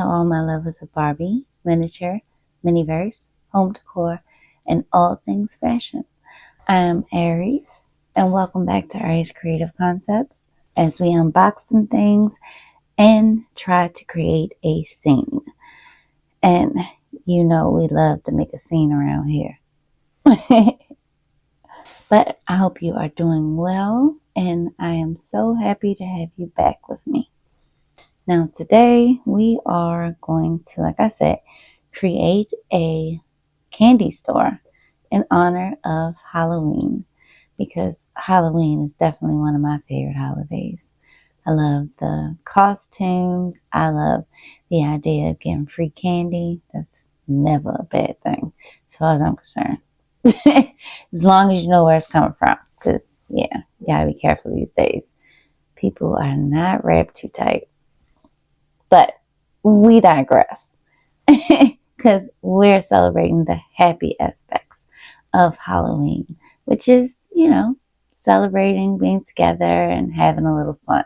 all my lovers of Barbie, miniature, Miniverse, home decor, and all things fashion. I am Aries, and welcome back to Aries Creative Concepts as we unbox some things and try to create a scene. And you know we love to make a scene around here. But I hope you are doing well, and I am so happy to have you back with me. Now today we are going to, like I said, create a candy store in honor of Halloween, because Halloween is definitely one of my favorite holidays. I love the costumes. I love the idea of getting free candy. That's never a bad thing as far as I'm concerned. As long as you know where it's coming from, because yeah, you gotta be careful these days. People are not wrapped too tight. But we digress, because we're celebrating the happy aspects of Halloween, which is, celebrating being together and having a little fun.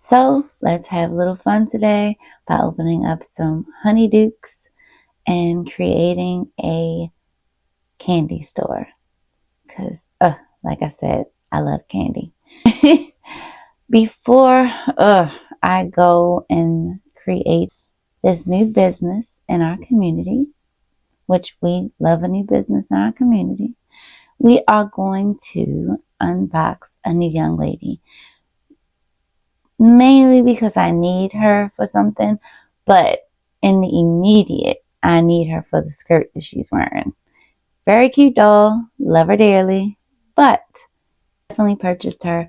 So let's have a little fun today by opening up some honeydukes and creating a candy store. Because, like I said, I love candy. Before I go and create this new business in our community, which we love a new business in our community, we are going to unbox a new young lady. Mainly because I need her for something, but in the immediate, I need her for the skirt that she's wearing. Very cute doll, love her dearly, but definitely purchased her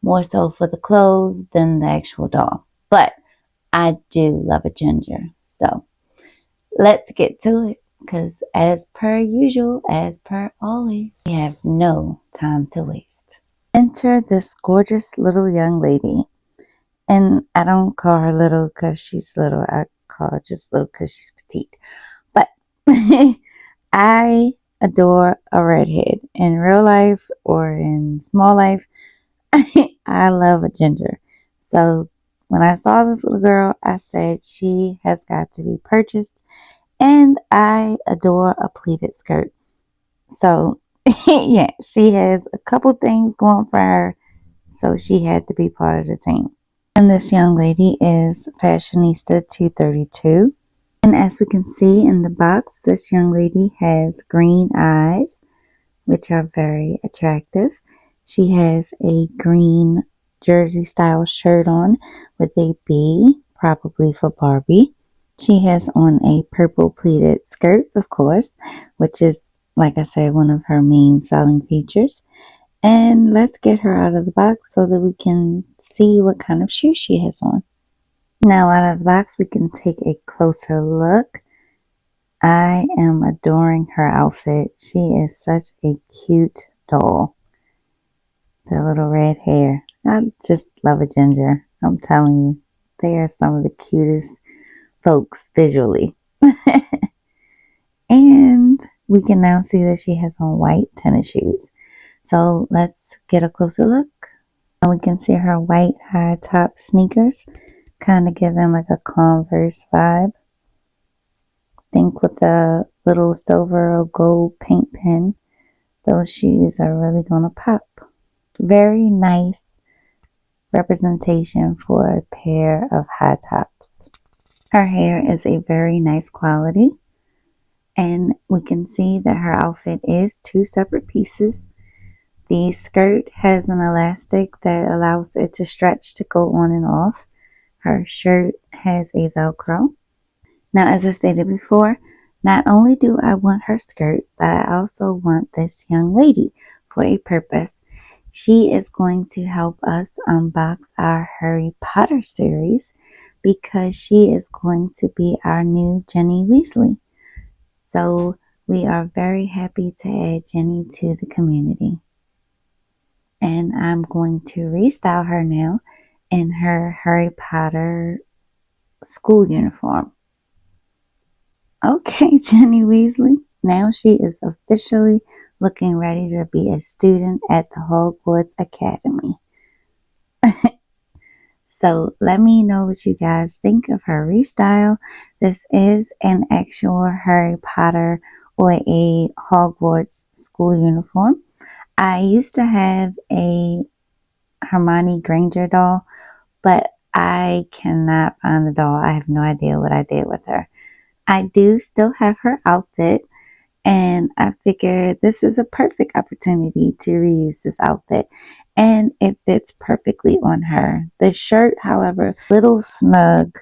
more so for the clothes than the actual doll. But I do love a ginger. So let's get to it, because as per usual, as per always, we have no time to waste. Enter this gorgeous little young lady. And I don't call her little because she's little. I call her just little because she's petite. But I adore a redhead. In real life or in small life, I love a ginger. So when I saw this little girl, I said she has got to be purchased. And I adore a pleated skirt. So yeah, she has a couple things going for her. So she had to be part of the team. And this young lady is Fashionista 232. And as we can see in the box, this young lady has green eyes, which are very attractive. She has a green jersey style shirt on with a B, probably for Barbie. She has on a purple pleated skirt, of course, which is, like I said, one of her main selling features. And let's get her out of the box so that we can see what kind of shoes she has on. Now out of the box, we can take a closer look. I am adoring her outfit. She is such a cute doll. The little red hair. I just love a ginger. I'm telling you, they are some of the cutest folks visually. And we can now see that she has on white tennis shoes. So let's get a closer look. And we can see her white high top sneakers, kind of giving like a Converse vibe. Think with a little silver or gold paint pen, those shoes are really gonna pop. Very nice representation for a pair of high tops. Her hair is a very nice quality, and we can see that her outfit is two separate pieces. The skirt has an elastic that allows it to stretch to go on and off. Her shirt has a Velcro. Now, as I stated before, not only do I want her skirt, but I also want this young lady for a purpose. She is going to help us unbox our Harry Potter series, because she is going to be our new Jenny Wesley. So we are very happy to add Jenny to the community. And I'm going to restyle her now in her Harry Potter school uniform. Okay, Jenny Wesley. Now she is officially looking ready to be a student at the Hogwarts Academy. So let me know what you guys think of her restyle. This is an actual Harry Potter or a Hogwarts school uniform. I used to have a Hermione Granger doll, but I cannot find the doll. I have no idea what I did with her. I do still have her outfit, and I figured this is a perfect opportunity to reuse this outfit, and it fits perfectly on her. The shirt, however, a little snug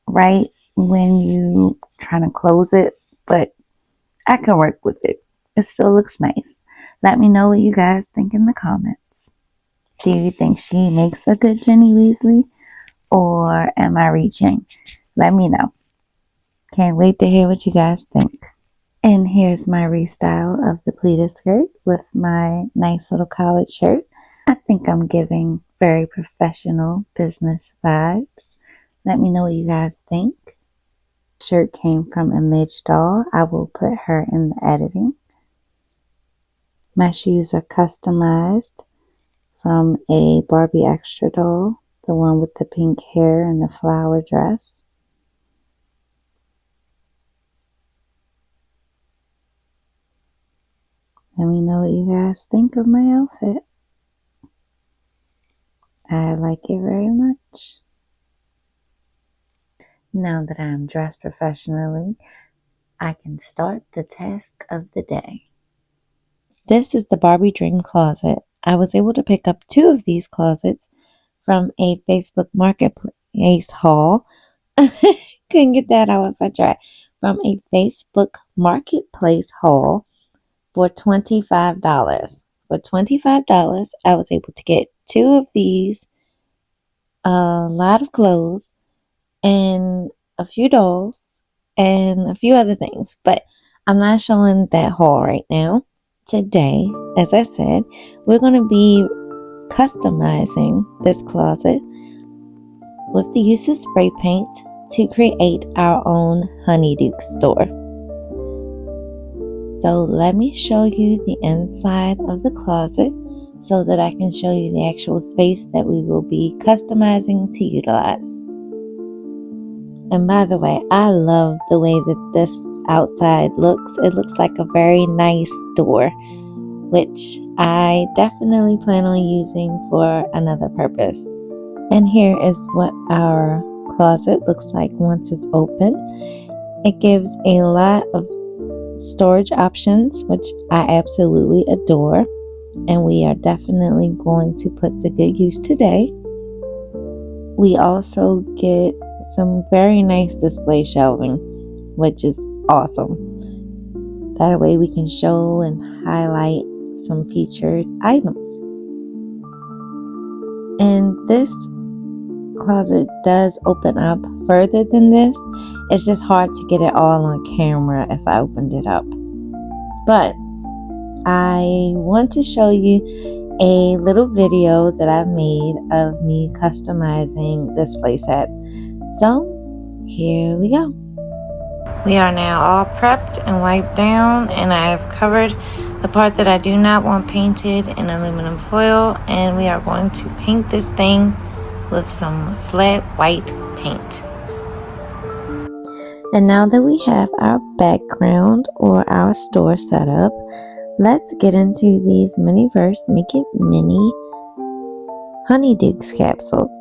right when you trying to close it, but I can work with it. It still looks nice. Let me know what you guys think in the comments. Do you think she makes a good Jenny Wesley, or am I reaching? Let me know. Can't wait to hear what you guys think. And here's my restyle of the pleated skirt with my nice little collared shirt. I think I'm giving very professional business vibes. Let me know what you guys think. The shirt came from a Midge doll. I will put her in the editing. My shoes are customized from a Barbie Extra doll, the one with the pink hair and the flower dress. Let me know what you guys think of my outfit. I like it very much. Now that I'm dressed professionally, I can start the task of the day. This is the Barbie Dream Closet. I was able to pick up 2 of these closets from a Facebook Marketplace haul. Couldn't get that out if I tried. From a Facebook Marketplace haul for $25. For $25, I was able to get 2 of these, a lot of clothes, and a few dolls, and a few other things. But I'm not showing that haul right now. Today, as I said, we're going to be customizing this closet with the use of spray paint to create our own honeydew store. So let me show you the inside of the closet so that I can show you the actual space that we will be customizing to utilize. And by the way, I love the way that this outside looks. It looks like a very nice door, which I definitely plan on using for another purpose. And here is what our closet looks like once it's open. It gives a lot of storage options, which I absolutely adore, and we are definitely going to put to good use today. We also get some very nice display shelving, which is awesome. That way we can show and highlight some featured items. And this closet does open up further than this. It's just hard to get it all on camera if I opened it up. But I want to show you a little video that I've made of me customizing this playset. So here we go. We are now all prepped and wiped down, and I have covered the part that I do not want painted in aluminum foil, and we are going to paint this thing with some flat white paint. And now that we have our background or our store set up, let's get into these Miniverse Make It Mini Honeydukes capsules.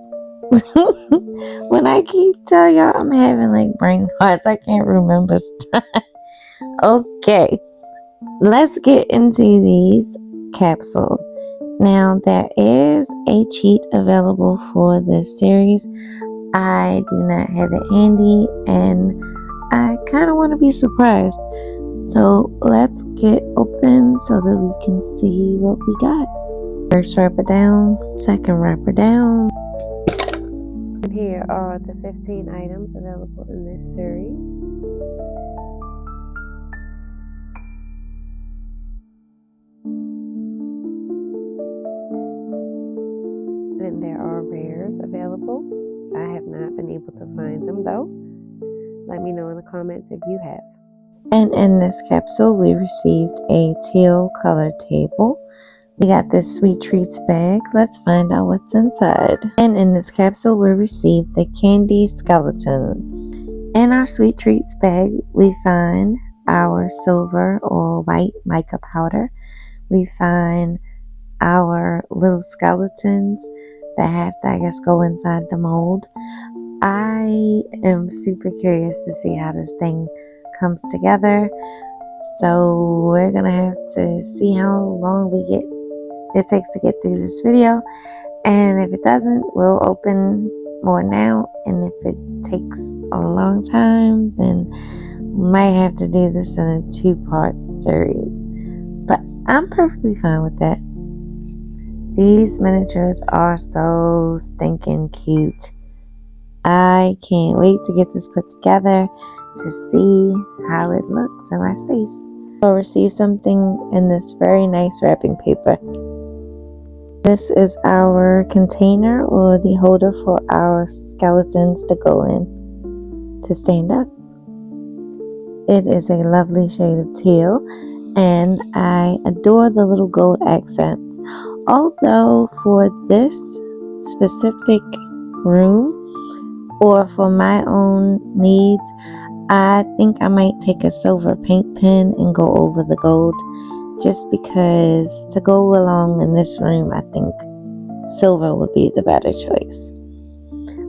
When I keep telling y'all, I'm having like brain farts. I can't remember stuff. Okay, let's get into these capsules. Now, there is a cheat available for this series. I do not have it handy, and I kind of want to be surprised. So let's get open so that we can see what we got. First wrapper down, second wrapper down. And here are the 15 items available in this series. And there are rares available. I have not been able to find them though. Let me know in the comments if you have. And in this capsule, we received a teal colored table We got this sweet treats bag. Let's find out what's inside. And in this capsule, we received the candy skeletons. In our sweet treats bag, we find our silver or white mica powder. We find our little skeletons that have to, I guess, go inside the mold. I am super curious to see how this thing comes together. So we're gonna have to see how long it takes to get through this video. And if it doesn't, we'll open more now. And if it takes a long time, then we might have to do this in a 2-part series. But I'm perfectly fine with that. These miniatures are so stinking cute. I can't wait to get this put together to see how it looks in my space. I'll receive something in this very nice wrapping paper. This is our container or the holder for our skeletons to go in to stand up. It is a lovely shade of teal, and I adore the little gold accents. Although for this specific room or for my own needs, I think I might take a silver paint pen and go over the gold, just because to go along in this room, I think silver would be the better choice.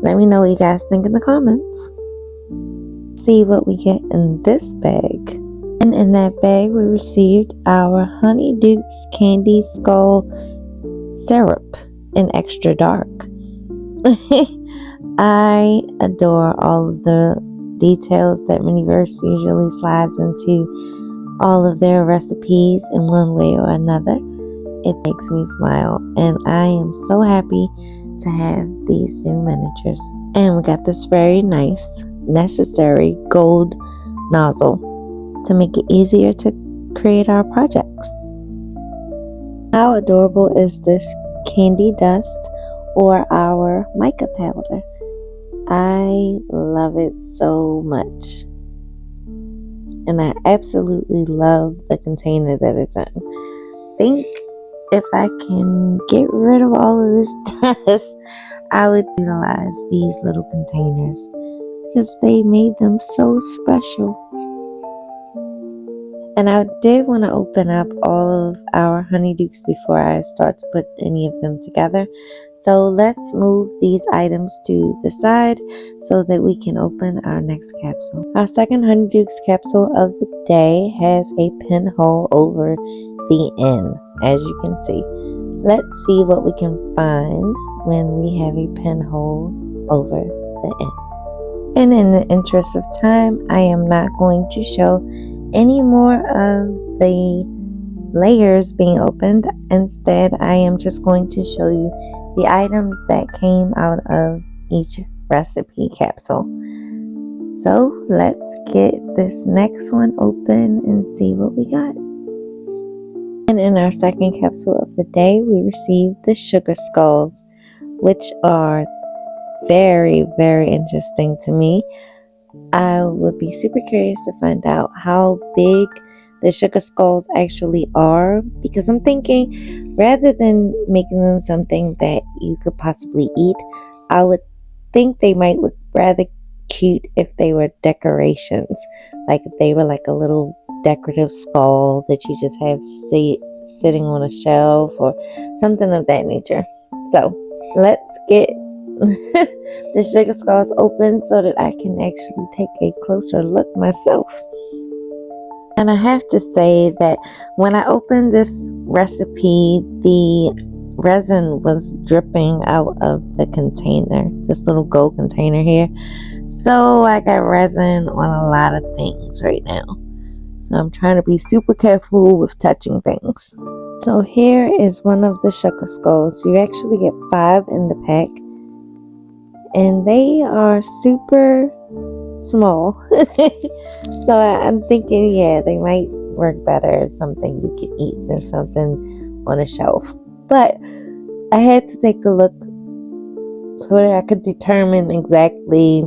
Let me know what you guys think in the comments. See what we get in this bag. And in that bag, we received our Honeydukes Candy Skull Syrup in extra dark. I adore all of the details that Miniverse usually slides into all of their recipes in one way or another. It makes me smile, and I am so happy to have these new miniatures. And we got this very nice, necessary gold nozzle to make it easier to create our projects. How adorable is this candy dust or our mica powder? I love it so much. And I absolutely love the container that it's in. I think if I can get rid of all of this dust, I would utilize these little containers because they made them so special. And I did want to open up all of our Honeydukes before I start to put any of them together. So let's move these items to the side so that we can open our next capsule. Our second Honeydukes capsule of the day has a pinhole over the end, as you can see. Let's see what we can find when we have a pinhole over the end. And in the interest of time, I am not going to show any more of the layers being opened. Instead, I am just going to show you the items that came out of each recipe capsule. So let's get this next one open and see what we got. And in our second capsule of the day, we received the sugar skulls, which are very, very interesting to me. I would be super curious to find out how big the sugar skulls actually are, because I'm thinking rather than making them something that you could possibly eat, I would think they might look rather cute if they were decorations, like if they were like a little decorative skull that you just have sitting on a shelf or something of that nature. So let's get the sugar skulls open so that I can actually take a closer look myself. And I have to say that when I opened this recipe, the resin was dripping out of the container, this little gold container here. So I got resin on a lot of things right now. So I'm trying to be super careful with touching things. So here is one of the sugar skulls. You actually get 5 in the pack. And they are super small. So I'm thinking, yeah, they might work better as something you can eat than something on a shelf. But I had to take a look so that I could determine exactly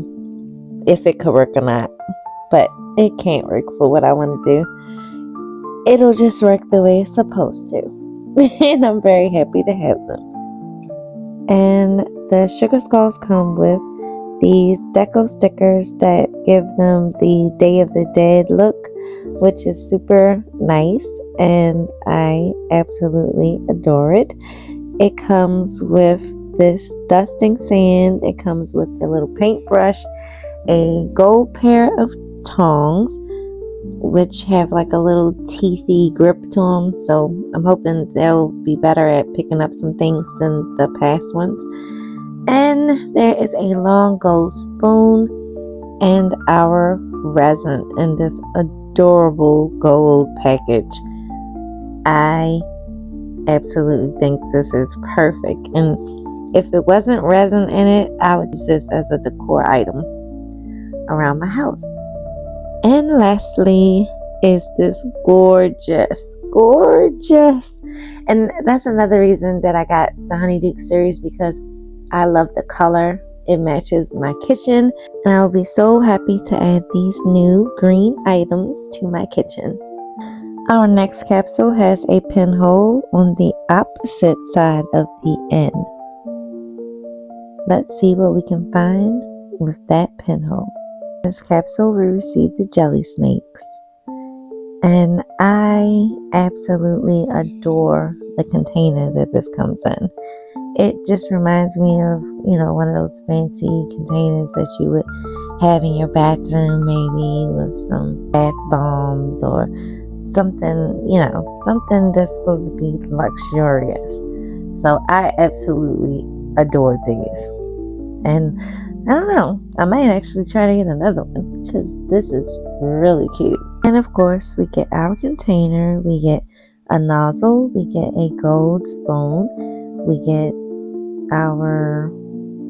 if it could work or not. But it can't work for what I want to do. It'll just work the way it's supposed to. and I'm very happy to have them. And the sugar skulls come with these deco stickers that give them the Day of the Dead look, which is super nice, and I absolutely adore it. It comes with this dusting sand. It comes with a little paintbrush, a gold pair of tongs, which have like a little teethy grip to them. So I'm hoping they'll be better at picking up some things than the past ones. And there is a long gold spoon and our resin in this adorable gold package. I absolutely think this is perfect. And if it wasn't resin in it, I would use this as a decor item around my house. And lastly is this gorgeous, and that's another reason that I got the Honeydew series, because I love the color. It matches my kitchen, and I will be so happy to add these new green items to my kitchen. Our next capsule has a pinhole on the opposite side of the end. Let's see what we can find with that pinhole. In this capsule, we received the jelly snakes, and I absolutely adore the container that this comes in. It just reminds me of, one of those fancy containers that you would have in your bathroom, maybe with some bath bombs or something, something that's supposed to be luxurious. So I absolutely adore these. And I don't know, I might actually try to get another one because this is really cute. And of course, we get our container, we get a nozzle, we get a gold spoon, we get our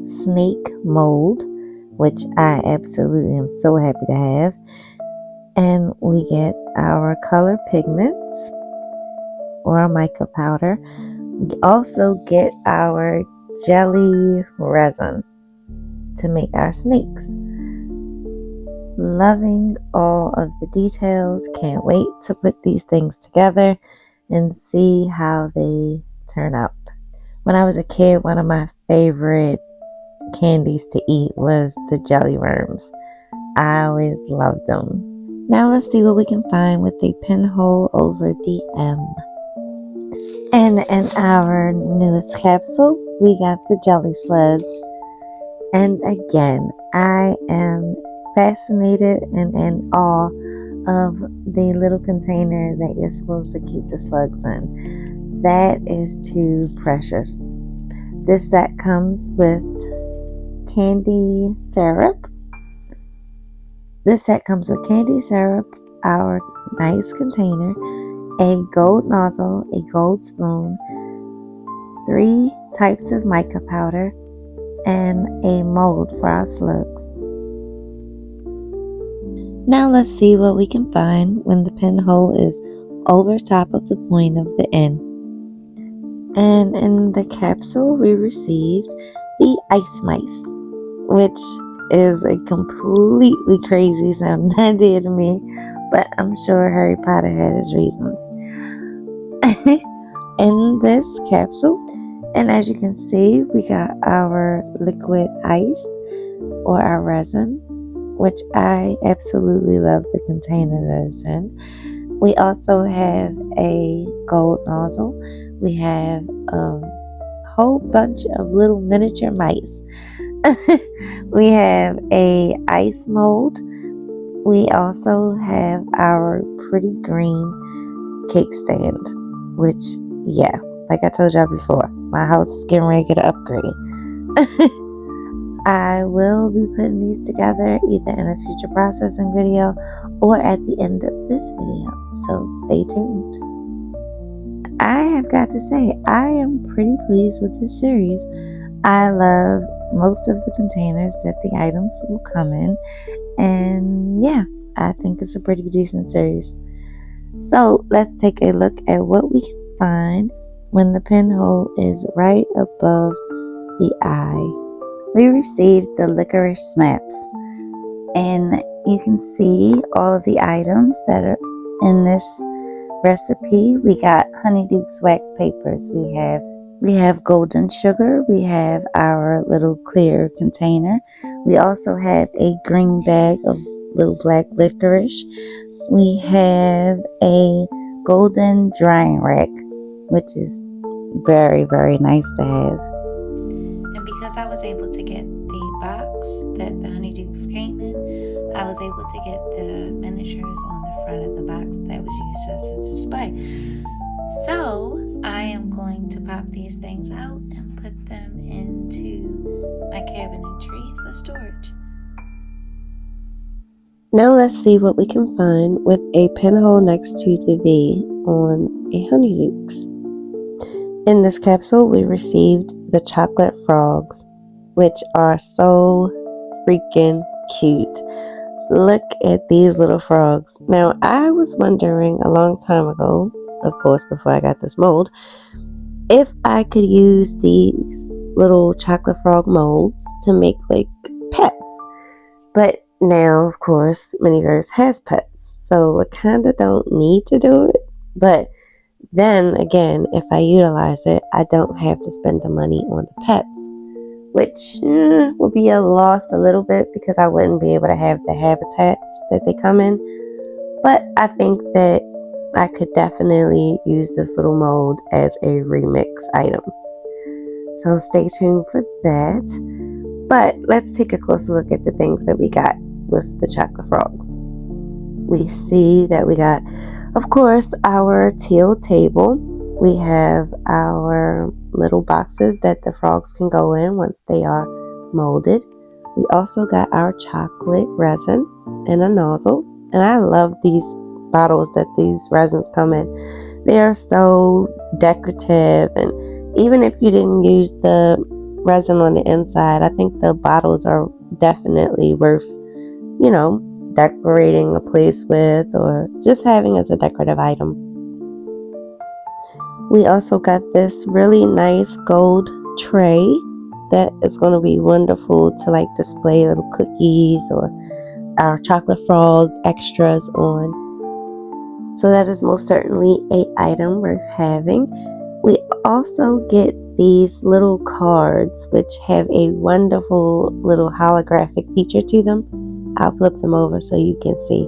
snake mold, which I absolutely am so happy to have, and we get our color pigments or our mica powder. We also get our jelly resin to make our snakes. Loving all of the details. Can't wait to put these things together and see how they turn out. When I was a kid, one of my favorite candies to eat was the jelly worms. I always loved them. Now let's see what we can find with the pinhole over the M. And in our newest capsule, we got the jelly slugs. And again, I am fascinated and in awe of the little container that you're supposed to keep the slugs in. That is too precious. This set comes with candy syrup. Our nice container, a gold nozzle, a gold spoon, 3 types of mica powder, and a mold for our slugs. Now let's see what we can find when the pinhole is over top of the point of the N. And in the capsule, we received the ice mice, which is a completely crazy sounding idea to me, but I'm sure Harry Potter had his reasons. In this capsule, and as you can see, we got our liquid ice or our resin, which I absolutely love the container that it's in. We also have a gold nozzle. We have a whole bunch of little miniature mice. We have a ice mold. We also have our pretty green cake stand, which, yeah, like I told y'all before, my house is getting ready to get an upgrade. I will be putting these together either in a future processing video or at the end of this video, so stay tuned. I have got to say, I am pretty pleased with this series. I love most of the containers that the items will come in, and yeah, I think it's a pretty decent series. So let's take a look at what we can find when the pinhole is right above the eye. We received the licorice snaps, and you can see all of the items that are in this recipe, we got Honeydukes wax papers. We have golden sugar. We have our little clear container. We also have a green bag of little black licorice. We have a golden drying rack, which is very, very nice to have. And because I was able to get the box that the Honeydukes came in, I was able to get the miniatures on the front of the box that was used as a display. So I am going to pop these things out and put them into my cabinetry for storage. Now let's see what we can find with a pinhole next to the V on a Honeydukes. In this capsule, we received the chocolate frogs, which are so freaking cute. Look at these little frogs. Now, I was wondering a long time ago, of course, before I got this mold, if I could use these little chocolate frog molds to make like pets. But now, of course, Miniverse has pets, so I kind of don't need to do it. But then again, if I utilize it, I don't have to spend the money on the pets, which will be a loss a little bit because I wouldn't be able to have the habitats that they come in. But I think that I could definitely use this little mold as a remix item. So stay tuned for that. But let's take a closer look at the things that we got with the chocolate frogs. We see that we got, of course, our teal table. We have our little boxes that the frogs can go in once they are molded. We also got our chocolate resin and a nozzle. And I love these bottles that these resins come in. They are so decorative. And even if you didn't use the resin on the inside, I think the bottles are definitely worth, decorating a place with or just having as a decorative item. We also got this really nice gold tray that is going to be wonderful to like display little cookies or our chocolate frog extras on. So that is most certainly an item worth having. We also get these little cards which have a wonderful little holographic feature to them. I'll flip them over so you can see.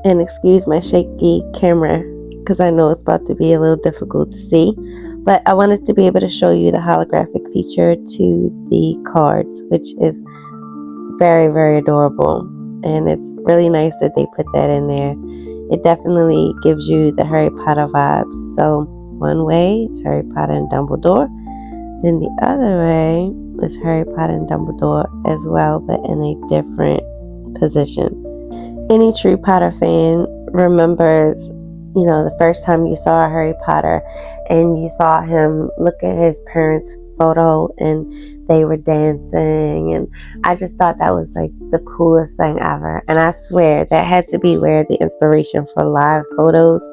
And excuse my shaky camera because I know it's about to be a little difficult to see. But I wanted to be able to show you the holographic feature to the cards, which is very, very adorable. And it's really nice that they put that in there. It definitely gives you the Harry Potter vibes. So one way, it's Harry Potter and Dumbledore. Then the other way is Harry Potter and Dumbledore as well, but in a different position. Any true Potter fan remembers, the first time you saw Harry Potter and you saw him look at his parents' photo and they were dancing, and I just thought that was like the coolest thing ever. And I swear that had to be where the inspiration for live photos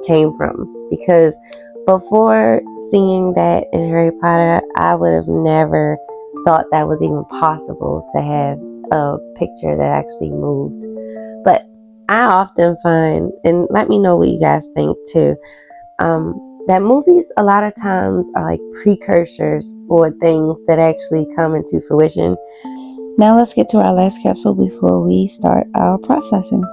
came from, because before seeing that in Harry Potter, I would have never thought that was even possible to have a picture that actually moved. But I often find, and let me know what you guys think too, that movies a lot of times are like precursors for things that actually come into fruition. Now let's get to our last capsule before we start our processing.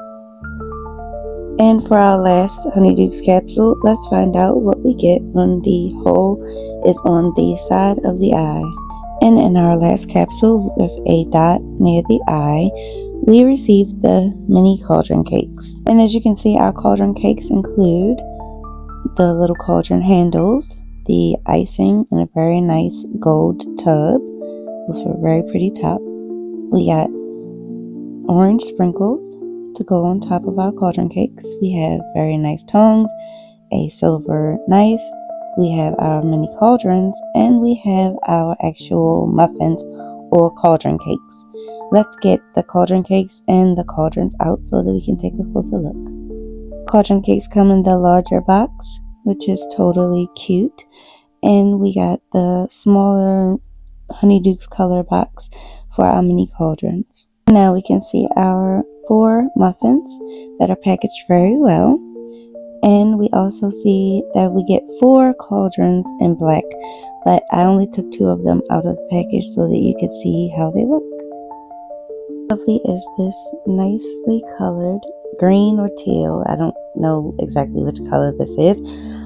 And for our last Honeydukes capsule, let's find out what we get when the hole is on the side of the eye. And in our last capsule with a dot near the eye, we received the mini cauldron cakes. And as you can see, our cauldron cakes include the little cauldron handles, the icing in a very nice gold tub with a very pretty top. We got orange sprinkles to go on top of our cauldron cakes. We have very nice tongs, a silver knife, we have our mini cauldrons, and we have our actual muffins or cauldron cakes. Let's get the cauldron cakes and the cauldrons out so that we can take a closer look. Cauldron cakes come in the larger box, which is totally cute, and we got the smaller Honeydukes color box for our mini cauldrons. Now we can see our 4 muffins that are packaged very well. And we also see that we get 4 cauldrons in black, but I only took 2 of them out of the package so that you could see how they look. Lovely is this nicely colored green or teal. I don't know exactly which color this is,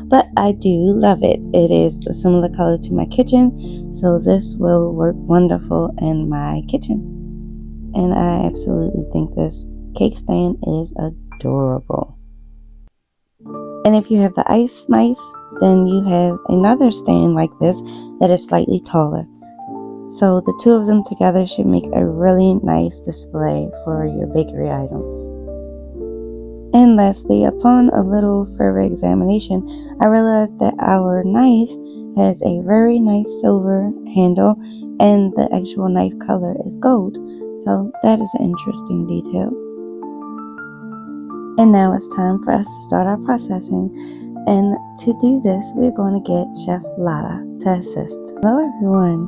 but I do love it. It is a similar color to my kitchen, so this will work wonderful in my kitchen. And I absolutely think this cake stand is adorable. And if you have the ice mice, then you have another stand like this that is slightly taller. So the 2 of them together should make a really nice display for your bakery items. And lastly, upon a little further examination, I realized that our knife has a very nice silver handle and the actual knife color is gold. So that is an interesting detail. And now it's time for us to start our processing. And to do this, we're going to get Chef Lada to assist. Hello everyone.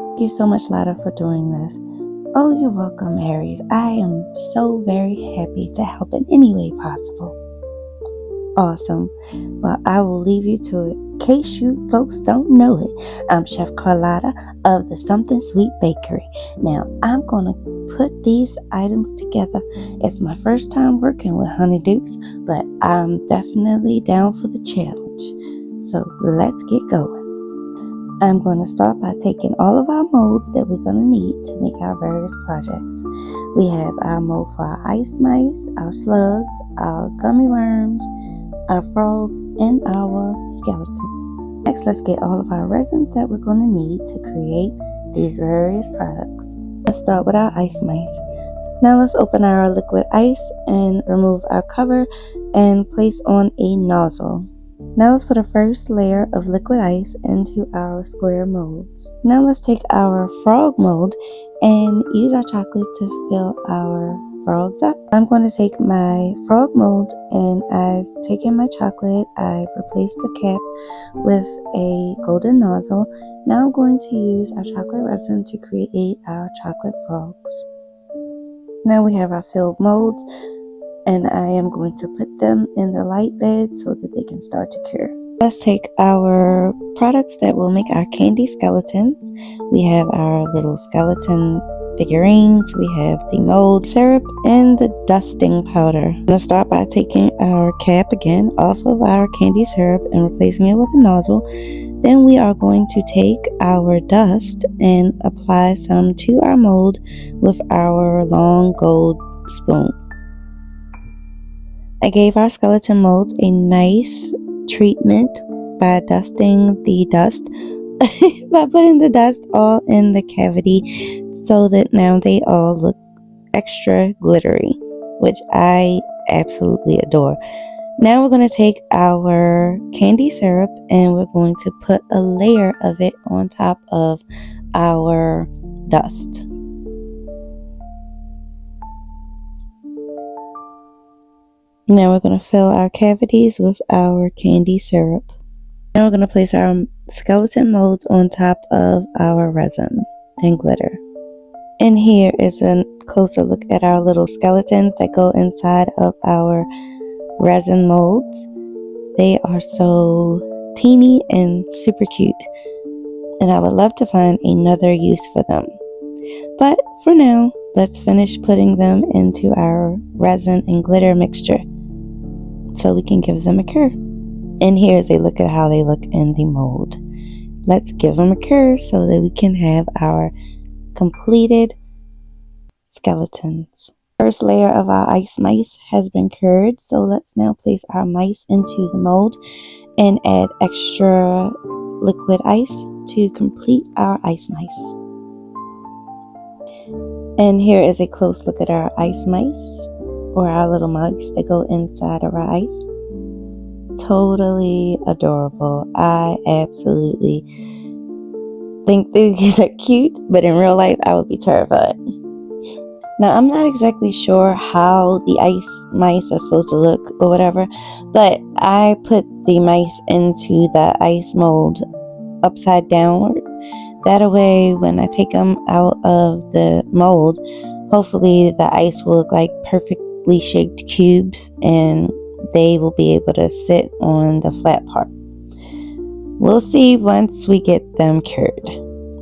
Thank you so much, Lada, for doing this. Oh, you're welcome, Aries. I am so very happy to help in any way possible. Awesome. Well, I will leave you to it. In case you folks don't know it, I'm Chef Carlotta of the Something Sweet Bakery. Now, I'm going to put these items together. It's my first time working with honeydukes, but I'm definitely down for the challenge. So let's get going. I'm going to start by taking all of our molds that we're going to need to make our various projects. We have our mold for our ice mice, our slugs, our gummy worms, our frogs, and our skeletons. Next, let's get all of our resins that we're going to need to create these various products. Let's start with our ice mice. Now let's open our liquid ice and remove our cover and place on a nozzle. Now let's put a first layer of liquid ice into our square molds. Now let's take our frog mold and use our chocolate to fill our frogs up. I'm going to take my frog mold and I've taken my chocolate, I've replaced the cap with a golden nozzle. Now I'm going to use our chocolate resin to create our chocolate frogs. Now we have our filled molds and I am going to put them in the light bed so that they can start to cure. Let's take our products that will make our candy skeletons. We have our little skeleton figurines, we have the mold syrup, and the dusting powder. I'm going to start by taking our cap again off of our candy syrup and replacing it with a nozzle. Then we are going to take our dust and apply some to our mold with our long gold spoon. I gave our skeleton molds a nice treatment by dusting the dust, by putting the dust all in the cavity so that now they all look extra glittery, which I absolutely adore. Now we're going to take our candy syrup and we're going to put a layer of it on top of our dust. Now we're going to fill our cavities with our candy syrup. Now we're going to place our skeleton molds on top of our resin and glitter. And here is a closer look at our little skeletons that go inside of our resin molds. They are so teeny and super cute. And I would love to find another use for them. But for now, let's finish putting them into our resin and glitter mixture so we can give them a cure. And here's a look at how they look in the mold. Let's give them a cure so that we can have our completed skeletons. First layer of our ice mice has been cured, so let's now place our mice into the mold and add extra liquid ice to complete our ice mice. And here is a close look at our ice mice, or our little mugs that go inside of our ice. Totally adorable. I absolutely think these are cute, but in real life I would be terrified. Now I'm not exactly sure how the ice mice are supposed to look or whatever, but I put the mice into the ice mold upside downward. That way when I take them out of the mold, Hopefully the ice will look like perfectly shaped cubes and they will be able to sit on the flat part. We'll see once we get them cured.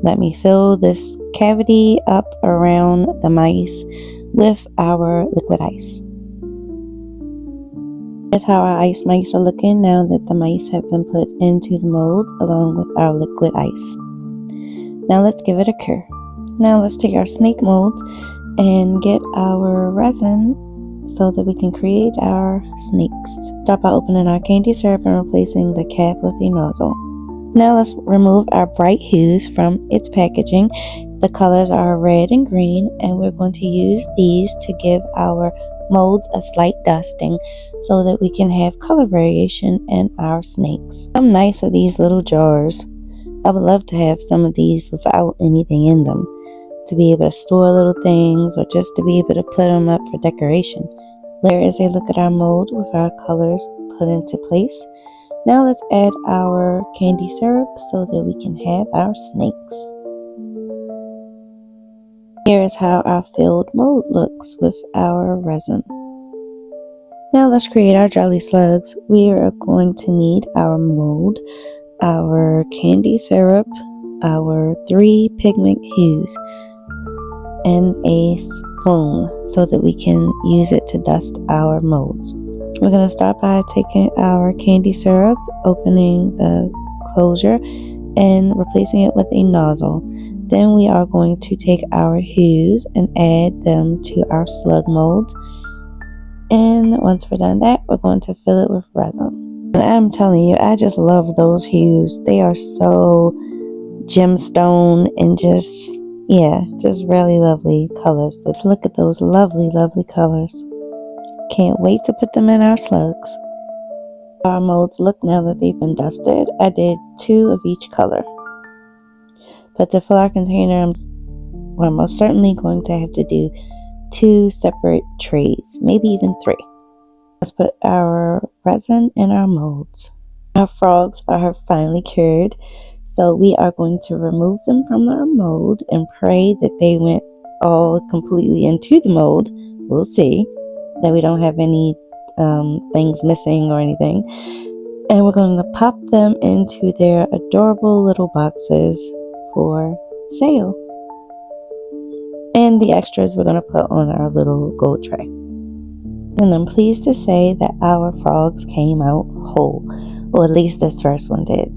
Let me fill this cavity up around the mice with our liquid ice. Here's how our ice mice are looking now that the mice have been put into the mold along with our liquid ice. Now let's give it a cure. Now let's take our snake molds and get our resin so that we can create our snakes. Start by opening our candy syrup and replacing the cap with the nozzle. Now let's remove our bright hues from its packaging. The colors are red and green, and we're going to use these to give our molds a slight dusting so that we can have color variation in our snakes. Some nice are these little jars. I would love to have some of these without anything in them, to be able to store little things or just to be able to put them up for decoration. Here is a look at our mold with our colors put into place. Now let's add our candy syrup so that we can have our snakes. Here is how our filled mold looks with our resin. Now let's create our jelly slugs. We are going to need our mold, our candy syrup, our 3 pigment hues, and a spoon so that we can use it to dust our molds. We're going to start by taking our candy syrup, opening the closure, and replacing it with a nozzle. Then we are going to take our hues and add them to our slug molds. And once we're done that, we're going to fill it with resin. And I'm telling you, I just love those hues. They are so gemstone and just really lovely colors. Let's look at those lovely, lovely colors. Can't wait to put them in our slugs. Our molds look now that they've been dusted. I did 2 of each color. But to fill our container, we're most certainly going to have to do 2 separate trays, maybe even 3. Let's put our resin in our molds. Our frogs are finally cured, so we are going to remove them from our mold and pray that they went all completely into the mold. We'll see that we don't have any things missing or anything. And we're going to pop them into their adorable little boxes for sale. And the extras we're going to put on our little gold tray. And I'm pleased to say that our frogs came out whole. Or at least this first one did.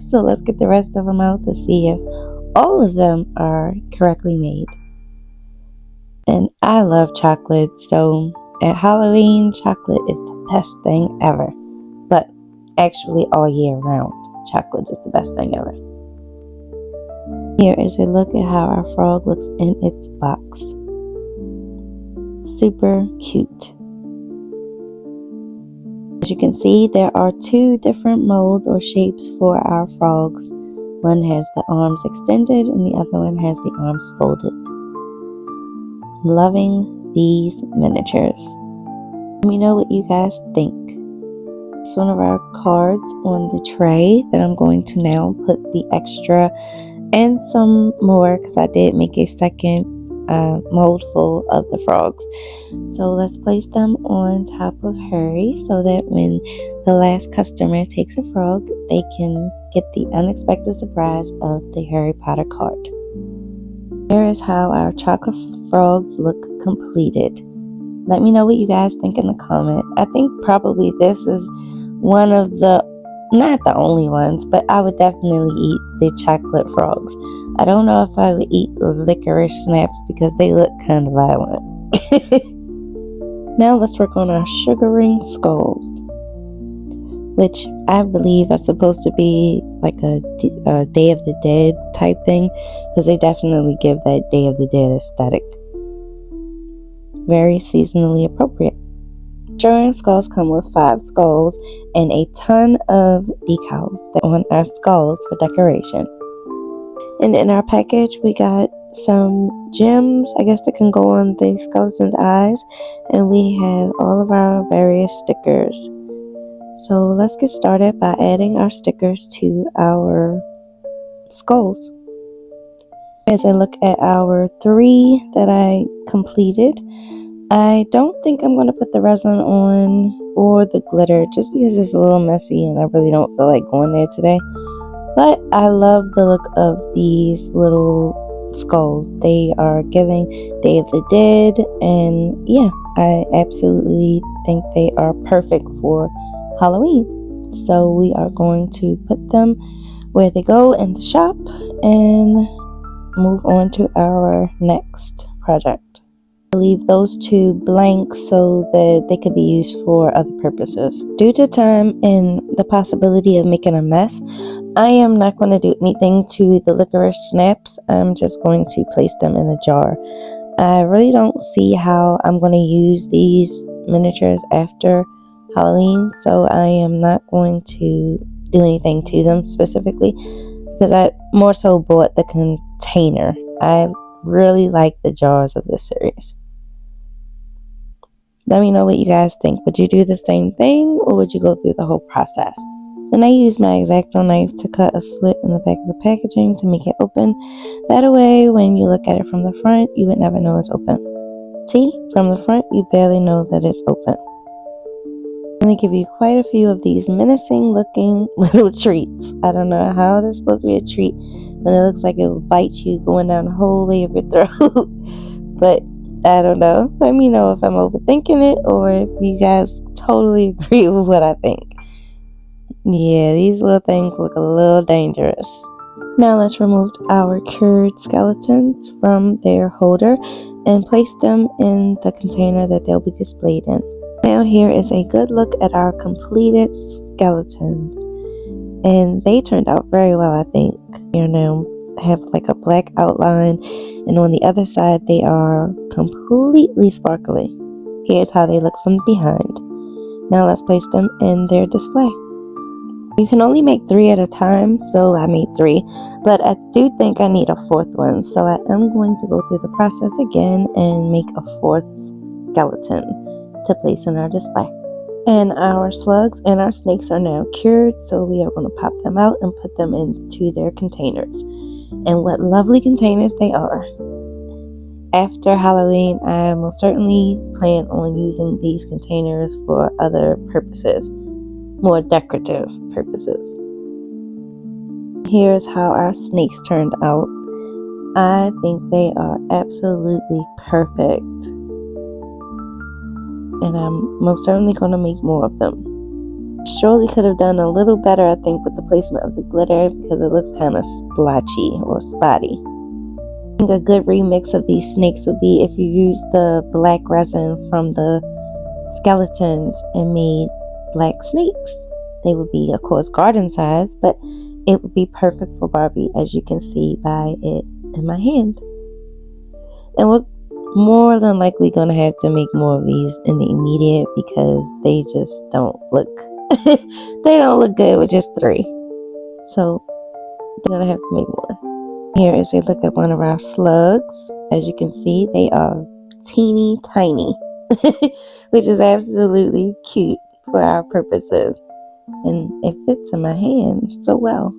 So let's get the rest of them out to see if all of them are correctly made. And I love chocolate, so at Halloween, chocolate is the best thing ever. But actually all year round, chocolate is the best thing ever. Here is a look at how our frog looks in its box. Super cute. As you can see, there are 2 different molds or shapes for our frogs. One has the arms extended and the other one has the arms folded. I'm loving these miniatures. Let me know what you guys think. It's one of our cards on the tray that I'm going to now put the extra and some more, because I did make a second mold full of the frogs. So let's place them on top of Harry so that when the last customer takes a frog, they can get the unexpected surprise of the Harry Potter card. Here is how our chocolate frogs look completed. Let me know what you guys think in the comment. I think probably this is one of the, not the only ones, but I would definitely eat the chocolate frogs. I don't know if I would eat licorice snaps because they look kind of violent. Now let's work on our sugaring skulls, which I believe are supposed to be like a Day of the Dead type thing, because they definitely give that Day of the Dead aesthetic. Very seasonally appropriate. Sugaring skulls come with 5 skulls and a ton of decals on our skulls for decoration. And in our package, we got some gems, I guess, that can go on the skeleton's eyes. And we have all of our various stickers. So let's get started by adding our stickers to our skulls. As I look at our 3 that I completed, I don't think I'm going to put the resin on or the glitter just because it's a little messy and I really don't feel like going there today. But I love the look of these little skulls. They are giving Day of the Dead, and yeah, I absolutely think they are perfect for Halloween. So we are going to put them where they go in the shop and move on to our next project. Leave those 2 blank so that they could be used for other purposes. Due to time and the possibility of making a mess, I am not going to do anything to the licorice snaps. I'm just going to place them in a jar. I really don't see how I'm going to use these miniatures after Halloween, so I am not going to do anything to them specifically because I more so bought the container. I really like the jars of this series. Let me know what you guys think. Would you do the same thing or would you go through the whole process? And I used my X-Acto knife to cut a slit in the back of the packaging to make it open. That way, when you look at it from the front, you would never know it's open. See, from the front, you barely know that it's open. I'm going to give you quite a few of these menacing looking little treats. I don't know how they're supposed to be a treat when it looks like it will bite you going down the whole way of your throat. But I don't know. Let me know if I'm overthinking it or if you guys totally agree with what I think. Yeah, these little things look a little dangerous. Now let's remove our cured skeletons from their holder and place them in the container that they'll be displayed in. Now here is a good look at our completed skeletons. And they turned out very well, I think. You know, have like a black outline, and on the other side they are completely sparkly. Here's how they look from behind. Now let's place them in their display. You can only make 3 at a time, so I made 3, but I do think I need a 4th one, so I am going to go through the process again and make a 4th skeleton to place in our display. And our slugs and our snakes are now cured, so we are going to pop them out and put them into their containers. And what lovely containers they are. After Halloween, I most certainly plan on using these containers for other purposes, more decorative purposes. Here's how our snakes turned out. I think they are absolutely perfect. And I'm most certainly going to make more of them. Surely could have done a little better, I think, with the placement of the glitter because it looks kind of splotchy or spotty. I think a good remix of these snakes would be if you use the black resin from the skeletons and made black snakes. They would be, of course, garden size, but it would be perfect for Barbie, as you can see by it in my hand. And we're more than likely going to have to make more of these in the immediate because they just don't look they don't look good with just 3. So they're going to have to make more. Here is a look at one of our slugs. As you can see, they are teeny tiny, which is absolutely cute for our purposes. And it fits in my hand so well.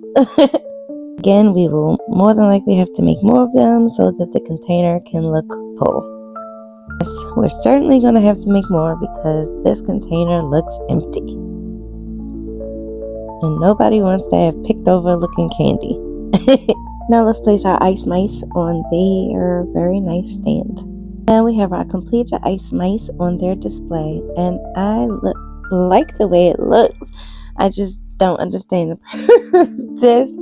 Again, we will more than likely have to make more of them so that the container can look full. Yes, we're certainly going to have to make more because this container looks empty. And nobody wants to have picked over looking candy. Now let's place our ice mice on their very nice stand. Now we have our completed ice mice on their display, and I like the way it looks. I just don't understand the purpose.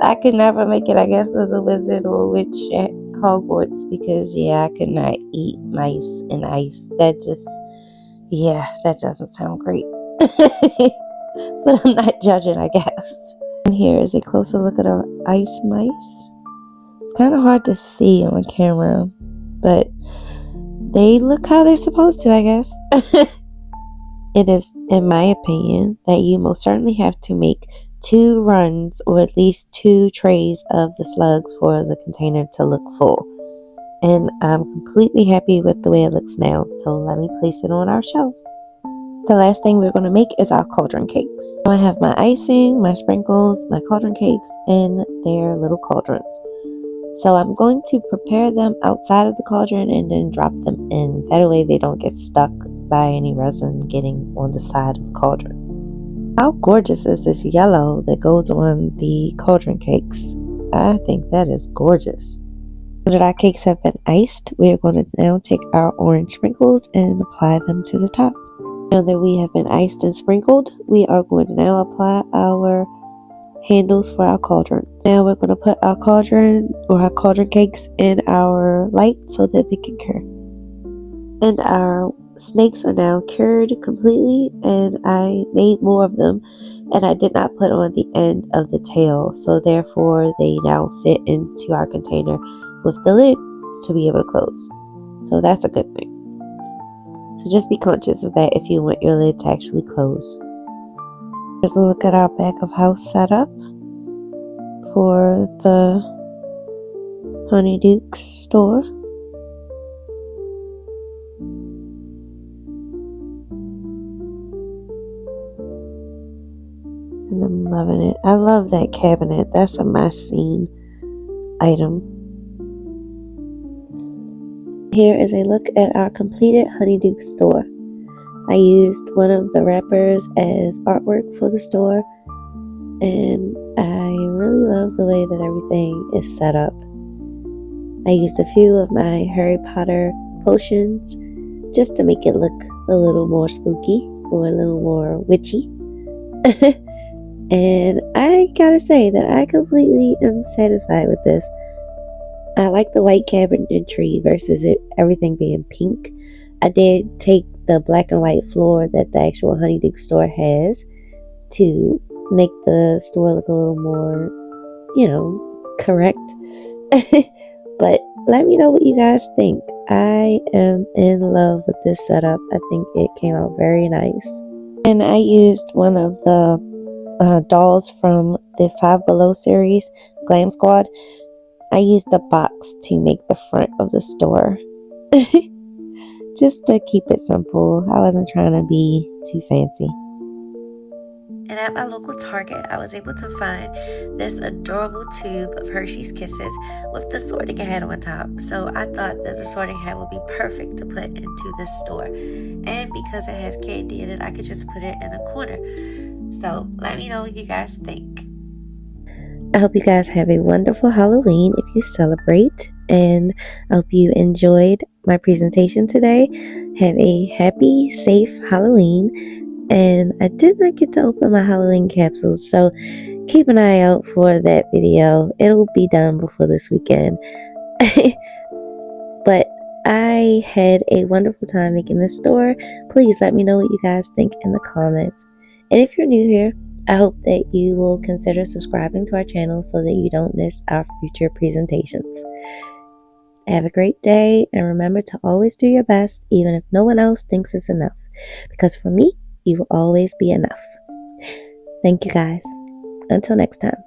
I could never make it, I guess, as a wizard or witch at Hogwarts because, yeah, I could not eat mice and ice. That doesn't sound great. But I'm not judging, I guess. And here is a closer look at our ice mice. It's kind of hard to see on camera, but they look how they're supposed to, I guess. It is, in my opinion, that you most certainly have to make 2 runs or at least 2 trays of the slugs for the container to look full. And I'm completely happy with the way it looks now, so let me place it on our shelves. The last thing we're going to make is our cauldron cakes. So I have my icing, my sprinkles, my cauldron cakes in their little cauldrons. So I'm going to prepare them outside of the cauldron and then drop them in. That way they don't get stuck by any resin getting on the side of the cauldron. How gorgeous is this yellow that goes on the cauldron cakes? I think that is gorgeous. Now that our cakes have been iced, we are going to now take our orange sprinkles and apply them to the top. Now that we have been iced and sprinkled, we are going to now apply our handles for our cauldron. Now we're going to put our cauldron or our cauldron cakes in our light so that they can cure. And our snakes are now cured completely, and I made more of them, and I did not put on the end of the tail, so therefore they now fit into our container with the lid to be able to close. So that's a good thing. So just be conscious of that if you want your lid to actually close. Here's a look at our back of house setup for the Honeydukes store. And I'm loving it. I love that cabinet. That's a must-see item. Here is a look at our completed Honeydukes store. I used one of the wrappers as artwork for the store, and I really love the way that everything is set up. I used a few of my Harry Potter potions just to make it look a little more spooky or a little more witchy. And I gotta say that I completely am satisfied with this. I like the white cabinetry versus everything being pink. I did take the black and white floor that the actual Honeydukes store has to make the store look a little more, correct. But let me know what you guys think. I am in love with this setup. I think it came out very nice. And I used one of the dolls from the Five Below series, Glam Squad. I used the box to make the front of the store. Just to keep it simple. I wasn't trying to be too fancy. And at my local Target, I was able to find this adorable tube of Hershey's Kisses with the sorting hat on top. So I thought that the sorting hat would be perfect to put into this store. And because it has candy in it, I could just put it in a corner. So let me know what you guys think. I hope you guys have a wonderful Halloween if you celebrate. And I hope you enjoyed my presentation today. Have a happy, safe Halloween. And I did not get to open my Halloween capsules, so keep an eye out for that video. It'll be done before this weekend. But I had a wonderful time making this store. Please let me know what you guys think in the comments. And if you're new here, I hope that you will consider subscribing to our channel so that you don't miss our future presentations. Have a great day, and remember to always do your best, even if no one else thinks it's enough. Because for me, you will always be enough. Thank you guys. Until next time.